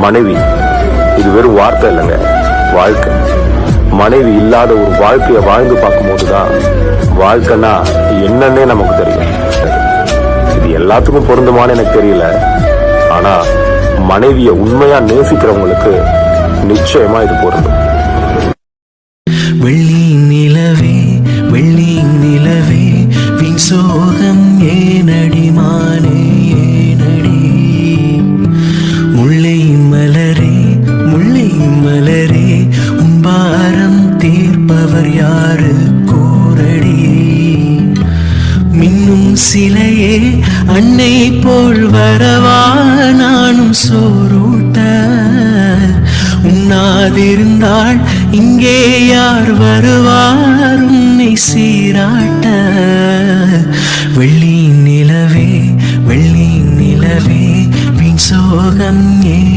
மனைவி இது வெறும் வார்த்தை இல்லைங்க, வாழ்க்கை. மனைவி இல்லாத ஒரு வாழ்க்கையை வாழ்ந்து பார்க்கும்போதுதான் வாழ்க்கைன்னா என்னன்னே நமக்கு தெரியும். இது எல்லாத்துக்கும் பொருந்துமான்னு எனக்கு தெரியல, ஆனா மனைவிய உண்மையா நேசிக்கிறவங்களுக்கு நிச்சயமா இது பொருந்தும். வெள்ளி நிலவே வெள்ளி நிலவே வின் சோகம் ஏனடி மானே ஏனடி, முல்லை மலரே முல்லை மலரே உம்பாரம் தீர்ப்பவர் யாரு கூரடி, மின்னும் சிலையே அன்னை போல் வரவா நானும் சோறூட்ட, உண்ணாதிருந்தாள் இங்கே யார் வருவார் உன்னை சீராட்ட, வெள்ளி நிலவே வெள்ளி நிலவே வீண் சோகம் ஏ